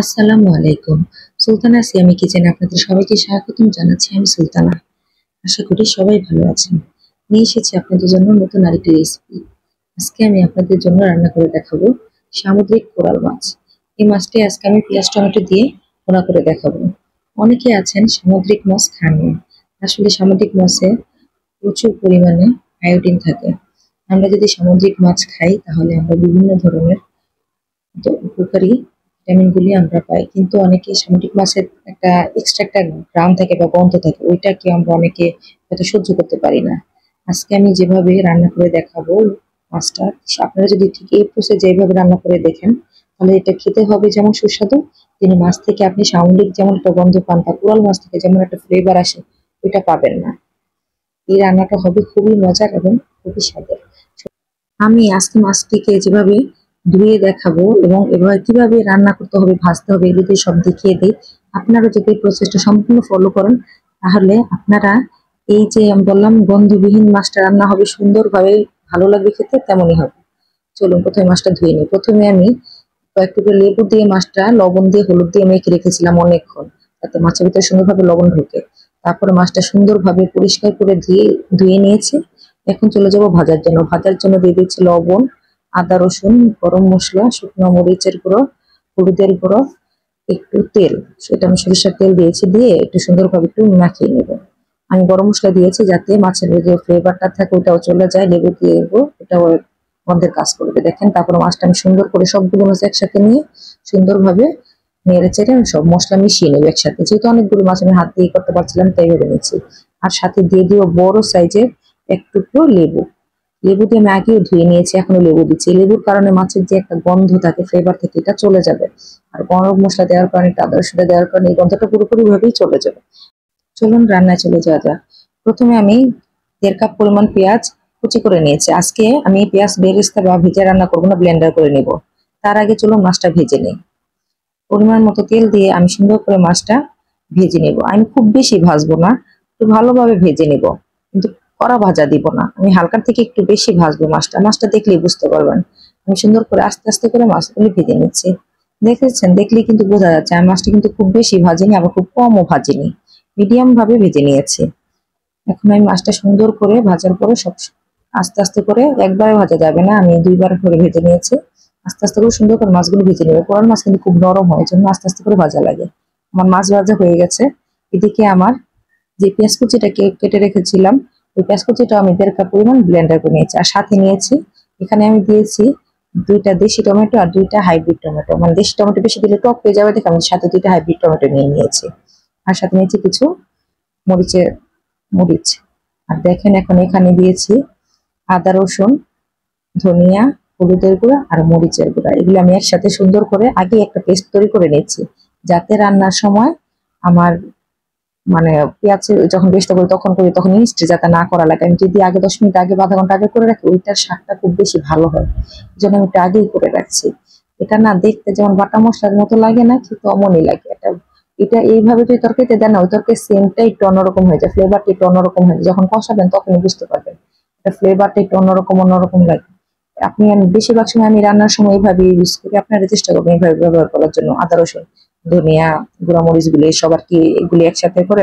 আসসালামু আলাইকুম। সুলতানা সিয়ামি কিচেনে আপনাদের সবাইকে স্বাগতম জানাচ্ছি আমি সুলতানা। আশা করি সবাই ভালো আছেন। নিয়ে এসেছি আপনাদের জন্য নতুন আরেকটি রেসিপি। আজকে আমি আপনাদের জন্য রান্না করে দেখাবো সামুদ্রিক কোরাল মাছ। এই মাছটি আজকে আমি পেঁয়াজ টমেটো দিয়ে ভুনা করে দেখাবো। অনেকে আছেন সামুদ্রিক মাছ খান না। আসলে সামুদ্রিক মাছে প্রচুর পরিমাণে আয়োডিন থাকে। আমরা যদি সামুদ্রিক মাছ খাই তাহলে আমরা বিভিন্ন ধরনের উপকারী ভিটামিনগুলি আমরা পাই। কিন্তু অনেকে সামুদ্রিক মাছের এক্সট্রা একটা ঘ্রাণ থাকে বা গন্ধ থাকে, ওইটাকে আমরা অনেকে হয়তো সহ্য করতে পারি না। আজকে আমি যেভাবে রান্না করে দেখাবো মাছটা, আপনারা যদি ঠিক এই প্রসেসে যেভাবে রান্না করে দেখেন তাহলে এটা খেতে হবে যেমন সুস্বাদু, তেমনি মাছ থেকে আপনি সামুদ্রিক যেমন একটা গন্ধ পান বা কোরাল মাছ থেকে যেমন একটা ফ্লেভার আসে, ওইটা পাবেন না। এই রান্নাটা হবে খুবই মজার এবং খুবই স্বাদের। আমি আজকে মাছটিকে যেভাবে ধুয়ে দেখাবো এবং এভাবে কিভাবে রান্না করতে হবে, ভাজতে হবে, এগুলো সব দেখিয়ে দিই। আপনারা যদি এই প্রসেসটা সম্পূর্ণ ফলো করেন তাহলে আপনারা এই যে আমি বললাম গন্ধবিহীন মাছটা রান্না হবে সুন্দরভাবে, ভালো লাগবে খেতে, তেমনই হবে। চলুন প্রথমে মাছটা ধুয়ে নিই। প্রথমে আমি কয়েকটু করে লেবু দিয়ে মাছটা লবণ দিয়ে হলুদ দিয়ে মেখে রেখেছিলাম অনেকক্ষণ, যাতে মাছের ভিতরে সুন্দরভাবে লবণ ঢোকে। তারপরে মাছটা সুন্দরভাবে পরিষ্কার করে ধুয়ে নিয়েছি। এখন চলে যাব ভাজার জন্য। ভাজার জন্য দিয়ে দিচ্ছি লবণ, আদা রসুন, গরম মশলা, শুকনো মরিচের গুঁড়ো, হলুদের গুঁড়ো, একটু তেল। সেটা আমি সরিষার তেল দিয়েছি, দিয়ে একটু সুন্দরভাবে একটু মাখিয়ে নেব। আমি গরম মশলা দিয়েছি যাতে মাছের যে ফ্লেভারটা থাকে ওটাও চলে যায়। লেবু দিয়ে দেবো, এটাও গন্ধের কাজ করবে। দেখেন, তারপরে মাছটা আমি সুন্দর করে সবগুলো মাছ একসাথে নিয়ে সুন্দরভাবে নেড়ে চেড়ে আমি সব মশলা মিশিয়ে নেবো একসাথে। যেহেতু অনেকগুলো মাছ আমি হাত দিয়ে করতে পারছিলাম তাই ভেবে নিচ্ছি। আর সাথে দিয়ে দিব বড় সাইজের এক টুকরো লেবু। লেবু দিয়ে আমি আগেও ধুয়ে নিয়েছি, এখনো লেবু দিচ্ছি। লেবুর কারণে মাছের যে একটা গন্ধ থাকে, ফ্লেভার থাকে, এটা চলে যাবে। আর গরম মশলা দেওয়ার কারণে, আদা রসুনটা দেওয়ার কারণে এই গন্ধটা পুরোপুরি ভাবেই চলে যাবে। চলুন রান্নায় চলে যাওয়া যাক। প্রথমে আমি 1.5 কাপ পরিমাণ পেঁয়াজ কুচি করে নিয়েছি। আজকে আমি পেঁয়াজ বেরেস্তা বা ভেজে রান্না করবো না, ব্লেন্ডার করে নিব। তার আগে চলুন মাছটা ভেজে নিই। পরিমাণ মতো তেল দিয়ে আমি সুন্দর করে মাছটা ভেজে নেব। আমি খুব বেশি ভাজবো না, একটু ভালোভাবে ভেজে নেব, কিন্তু কড়া ভাজা দিব না। আমি হালকার থেকে একটু বেশি ভাজবো মাছটা। মাছটা দেখলেই বুঝতে পারবেন। আমি সুন্দর করে আস্তে আস্তে করে মাছগুলি ভেজে নিচ্ছি। দেখেছেন, দেখলেই কিন্তু বোঝা যাচ্ছে আমি মাছটা কিন্তু খুব বেশি ভাজিনি, আবার খুব কমও ভাজিনি, মিডিয়াম ভাবে ভেজে নিয়েছি। এখন আমি মাছটা সুন্দর করে ভাজার পরে সব আস্তে আস্তে করে, একবারে ভাজা যাবে না, আমি 2বার করে ভেজে নিয়েছি। আস্তে আস্তে করে সুন্দর করে মাছগুলো ভেজে নেবে। কোরাল মাছ কিন্তু খুব নরম হয়, জন্য আস্তে আস্তে করে ভাজা লাগে। আমার মাছ ভাজা হয়ে গেছে। এদিকে আমার যে পেঁয়াজ কুচিটা কেটে রেখেছিলাম, ওই পেঁয়াজ কুচিটা আমি 1.5 কাপ পরিমাণ ব্লেন্ডার করে নিয়েছি। আর সাথে নিয়েছি, এখানে আমি দিয়েছি 2টা দেশি টমেটো আর 2টা হাইব্রিড টমেটো। মানে দেশি টমেটো বেশি দিলে টক হয়ে যাবে, দেখে আমি সাথে 2টা হাইব্রিড টমেটো নিয়ে নিয়েছি। আর সাথে নিয়েছি কিছু মরিচের মরিচ। আর দেখেন, এখন এখানে দিয়েছি আদা রসুন, ধনিয়া, হলুদের গুঁড়া আর মরিচের গুঁড়া। এগুলো আমি একসাথে সুন্দর করে আগে একটা পেস্ট তৈরি করে নিচ্ছি, যাতে রান্নার সময় আমার মানে পেঁয়াজ যখন পেস্ট করি তখন ইনস্টে যাতে না করা লাগে। আমি যদি আগে 10 মিনিট আগে বা আধা ঘন্টা আগে করে রাখি, ওইটার স্বাদটা খুব বেশি ভালো হয়। এই জন্য আমি এটা আগেই করে রাখছি। এটা না দেখতে যেমন বাটা মশলার মতো লাগে না, কিন্তু অমনই লাগে এটা। এটা এইভাবে যদি তরকারিতে দেন না, ওই তরকারির সেন্টটা একটু অন্যরকম হয়ে যায়, ফ্লেভারটা একটু অন্যরকম হয়ে যায়। যখন কষাবেন তখনই বুঝতে পারবেন এটা ফ্লেভারটা একটু অন্যরকম অন্যরকম লাগে। আমি বেশিরভাগ সময় আমি রান্নার সময় এইভাবে ইউজ করি। আপনারা চেষ্টা করবেন এইভাবে ব্যবহার করার জন্য। আদা রসুন, ধনিয়া, গুঁড়া মরিচ গুলি সব আর কি, এগুলি একসাথে করে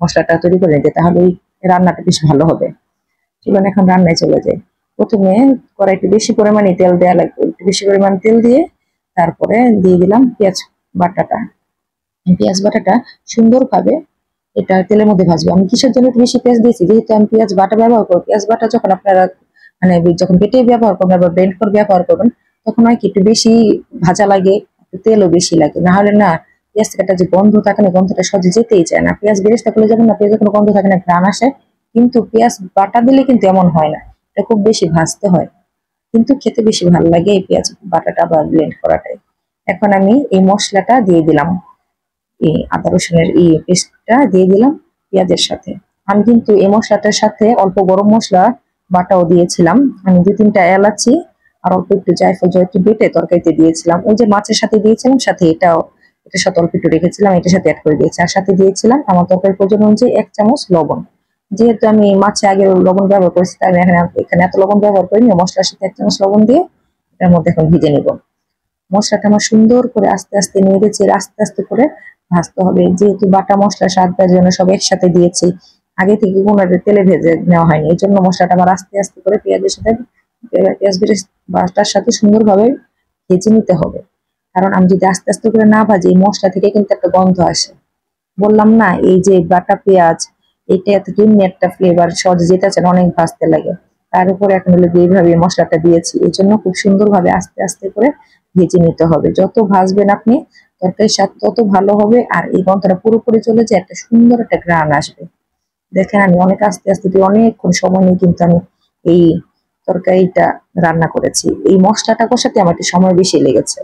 মশলাটা তৈরি করে নিতে, তাহলে ওই রান্নাটা বেশ ভালো হবে। চলুন এখন রান্নায় চলে যাই। প্রথমে কড়াইতে বেশি পরিমাণে তেল দেওয়া লাগবে। একটু বেশি পরিমাণ তেল দিয়ে তারপরে দিয়ে দিলাম পেঁয়াজ বাটাটা। পেঁয়াজ বাটাটা সুন্দরভাবে এটা তেলের মধ্যে ভাজবো। আমি কিসের জন্য একটু বেশি পেঁয়াজ দিয়েছি, যেহেতু আমি পেঁয়াজ বাটা ব্যবহার করবো। পেঁয়াজ বাটা যখন আপনারা মানে যখন বেটে ব্যবহার করবেন বা ব্লেন্ড করে ব্যবহার করবেন, তখন হয় কি একটু বেশি ভাজা লাগে, একটু তেলও বেশি লাগে। না হলে না পেঁয়াজ থেকে একটা যে গন্ধ থাকে না, গন্ধটা সহজে যেতেই চায় না। পেঁয়াজ বেরেস্তা করলে যখন না পেঁয়াজের কোনো গন্ধ থাকে না, ঘ্রাণ আসে। কিন্তু পেঁয়াজ বাটা দিলে কিন্তু এমন হয় না, এটা খুব বেশি ভাজতে হয়, কিন্তু খেতে বেশি ভালো লাগে এই পেঁয়াজ বাটাটা বা ব্লেন্ড করাটাই। এখন আমি এই মশলাটা দিয়ে দিলাম, এই আদা রসুনের এই পেস্টটা দিয়ে দিলাম পেঁয়াজের সাথে। আমি কিন্তু এই মশলাটার সাথে অল্প গরম মশলা বাটাও দিয়েছিলাম। আমি 2-3টা এলাচি আর অল্প একটু জায়ফল জয়ত্রী বেটে তরকারিতে দিয়েছিলাম। ওই যে মাছের সাথে দিয়েছিলাম, সাথে এটার সাথে অল্প একটু রেখেছিলাম, এটার সাথে অ্যাড করে দিয়েছি। আর সাথে দিয়েছিলাম আমার তরকারি প্রয়োজন অনুযায়ী 1 চামচ লবণ। যেহেতু আমি মাছে আগে লবণ ব্যবহার করেছি, তাই আমি এখানে এত লবণ ব্যবহার করিনি। মশলার সাথে 1 চামচ লবণ দিয়ে এটার মধ্যে এখন ভেজে নিব। মশলাটা আমার সুন্দর করে আস্তে আস্তে নেড়ে চেড়ে আস্তে আস্তে করে ভাজতে হবে। যেহেতু বাটা মশলা স্বাদটার জন্য সব একসাথে দিয়েছি, আগে থেকে কোনোটা তেলে ভেজে নেওয়া হয়নি, এই জন্য মশলাটা আবার আস্তে আস্তে করে পেঁয়াজের সাথে পেঁয়াজ বেরেস্তা বাটার সাথে সুন্দরভাবে ভেজে নিতে হবে। কারণ আমি যদি আস্তে আস্তে করে না ভাজি, এই মশলা থেকে কিন্তু একটা গন্ধ আসে। বললাম না, এই যে বাটা পেঁয়াজ, এইটা থেকে এমনি একটা ফ্লেভার সহজে যেতে চান অনেক ভাজতে লাগে। তার উপরে এখন হলো এইভাবে মশলাটা দিয়েছি, এই জন্য খুব সুন্দরভাবে আস্তে আস্তে করে ভেজে নিতে হবে। যত ভাজবেন আপনি তরকারির স্বাদ তত ভালো হবে, আর এই গন্ধটা পুরোপুরি চলে যায়, একটা সুন্দর একটা ঘ্রাণ আসবে। দেখেন আমি অনেক আস্তে আস্তে দিয়ে অনেকক্ষণ সময় নিয়ে কিন্তু আমি এই তরকারিটা রান্না করেছি। এই মশলাটা কষাতে আমার একটু সময় বেশি লেগেছে।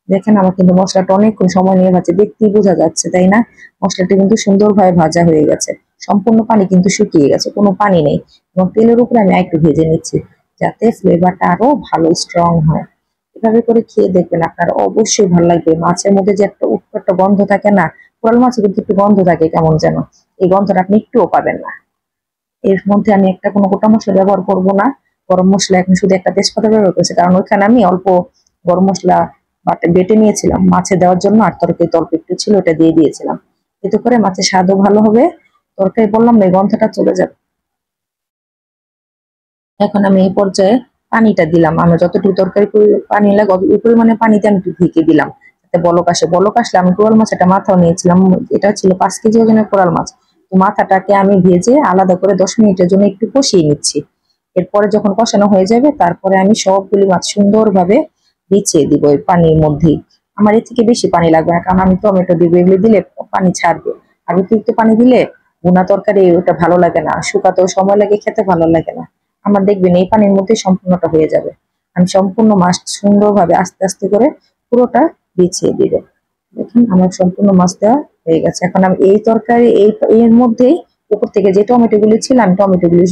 দেখেন আমার কিন্তু মশলাটা অনেকক্ষণ সময় নিয়ে ভাজছে, দেখতেই বোঝা যাচ্ছে তাই না? মশলাটা কিন্তু সুন্দরভাবে ভাজা হয়ে গেছে, সম্পূর্ণ পানি কিন্তু শুকিয়ে গেছে, কোনো পানি নেই। এবং তেলের উপরে আমি একটু ভেজে নিচ্ছি, যাতে ফ্লেভারটা আরো ভালো স্ট্রং হয়। এভাবে করে খেয়ে দেখবেন, আপনার অবশ্যই ভালো লাগবে। মাছের মধ্যে যে একটা উৎকট গন্ধ থাকে না, কোরাল মাছে কিন্তু একটু গন্ধ থাকে কেমন যেন, এই গন্ধটা আপনি একটুও পাবেন না। এর মধ্যে আমি একটা কোনো গোটা মসলা ব্যবহার করব না, গরম মসলা এখন শুধু একটা তেজপাতা ব্যবহার করেছি, কারণ ওইখানে আমি অল্প গরম মসলা বেটে নিয়েছিলাম মাছে দেওয়ার জন্য, আর তরকারি অল্প একটু ছিল ওটা দিয়ে দিয়েছিলাম। এতে করে মাছের স্বাদও ভালো হবে, তরকারি বললাম না এই গন্ধটা চলে যাবে। এখন আমি এই পর্যায়ে পানিটা দিলাম, আমরা যতটুকু তরকারি পানি লাগে ওই পরিমাণে পানিতে আমি একটু ঢেকে দিলাম, যাতে বলক আসে। বলক আসলে আমি কোরাল মাছ একটা মাথাও নিয়েছিলাম, এটা ছিল 5 কেজি ওজনের কোরাল মাছ। তো মাথাটাকে আমি ভেজে আলাদা করে 10 মিনিটের জন্য একটু কষিয়ে নিচ্ছি। এরপরে যখন কষানো হয়ে যাবে, তারপরে আমি সবগুলি মাছ সুন্দরভাবে বিছিয়ে দিব ওই পানির মধ্যেই। আমার এর থেকে বেশি পানি লাগবে না, কারণ আমি টমেটো দিব, এগুলো দিলে পানি ছাড়বে। আর অতিরিক্ত পানি দিলে ভুনা তরকারি ওটা ভালো লাগে না, শুকাতেও সময় লাগে, খেতে ভালো লাগে না। আমার দেখবেন এই পানির মধ্যে সম্পূর্ণটা হয়ে যাবে। আমি সম্পূর্ণ মাছ সুন্দরভাবে আস্তে আস্তে করে পুরোটা বিছিয়ে দিব। দেখুন আমার সম্পূর্ণ মাছ দেওয়া হয়ে গেছে। এখন আমি এই তরকারি এর মধ্যেই উপর থেকে যে টমেটো গুলি ছিল আমি টমেটো গুলি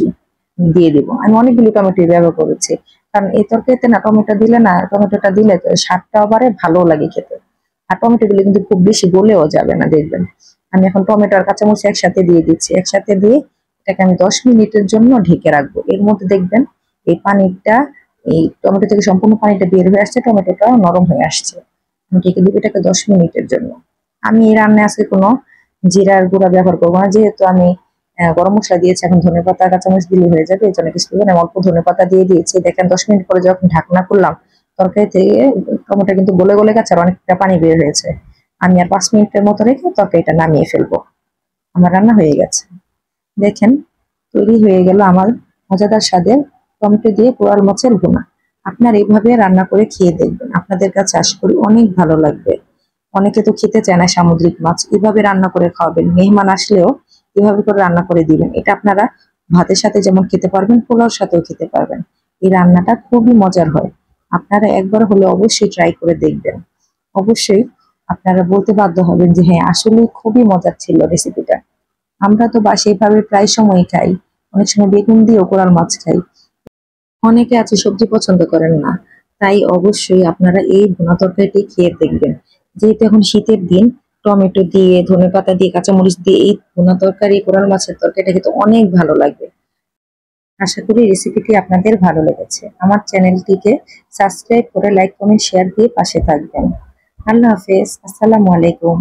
দিয়ে দিব। আমি অনেকগুলি টমেটো ব্যবহার করেছি, কারণ এই তরকারিতে না টমেটো দিলে না, টমেটোটা দিলে স্বাদটাও বাড়ে, ভালো লাগে খেতে। আর টমেটো গুলি কিন্তু খুব বেশি গলেও যাবে না, দেখবেন। আমি এখন টমেটো আর কাঁচামরিচ একসাথে দিয়ে দিচ্ছি, একসাথে দিয়ে এটাকে আমি 10 মিনিটের জন্য ঢেকে রাখবো। এর মধ্যে দেখবেন এই পানিটা, এই টমেটো থেকে সম্পূর্ণ পানিটা বের হয়ে আসছে, টমেটোটা নরম হয়ে আসছে। আমি ঢেকে দিব এটাকে 10 মিনিটের জন্য। আমি এই রান্নায় আজকে কোনো জিরার গুঁড়া ব্যবহার করবো না, যেহেতু আমি গরম মশলা দিয়েছি। এখন ধনেপাতা কাঁচামরিচ দিলে হয়ে যাবে, এই জন্য কিছু দিবেন, আমি অল্প ধনেপাতা দিয়ে দিয়েছি। দেখেন 10 মিনিট পরে যখন ঢাকনা করলাম, তরকারি থেকে টমেটো কিন্তু গলে গলে গেছে আর অনেকটা পানি বের হয়েছে। আমি আর 5 মিনিটের মতো রেখে তরকারিটা নামিয়ে ফেলবো। আমার রান্না হয়ে গেছে। দেখেন তৈরি হয়ে গেল আমার মজাদার স্বাদের টমেটো দিয়ে কোরাল মাছের ভুনা। আপনার এইভাবে রান্না করে খেয়ে দেখবেন, আপনাদের কাছে আশা করি অনেক ভালো লাগবে। অনেকে তো খেতে চায় না সামুদ্রিক মাছ, এভাবে রান্না করে খাওয়াবেন। মেহমান আসলেও এভাবে করে রান্না করে দিবেন, এটা আপনারা ভাতের সাথে যেমন খেতে পারবেন, পোলাওর সাথেও খেতে পারবেন। এই রান্নাটা খুবই মজার হয়, আপনারা একবার হলে অবশ্যই ট্রাই করে দেখবেন। অবশ্যই আপনারা বলতে বাধ্য হবেন যে হ্যাঁ আসলে খুবই মজার ছিল রেসিপিটা। আমরা তো বাসায় এভাবে প্রায় সময় খাই, অনেক সময় বেগুন দিয়েও কোরাল মাছ খাই। অনেকে আছে সবজি পছন্দ করেন না, তাই অবশ্যই আপনারা এই ভুনা তরকারিটি খেয়ে দেখবেন। যেহেতু এখন শীতের দিন, টমেটো দিয়ে ধনেপাতা দিয়ে কাঁচামরিচ দিয়ে এই ভুনা তরকারি কোরাল মাছের তরকারিটা খেতে অনেক ভালো লাগবে। আশা করি রেসিপিটি আপনাদের ভালো লেগেছে। আমার চ্যানেলটিকে সাবস্ক্রাইব করে লাইক কমেন্ট শেয়ার দিয়ে পাশে থাকবেন। আল্লাহ হাফেজ, আসসালামু আলাইকুম।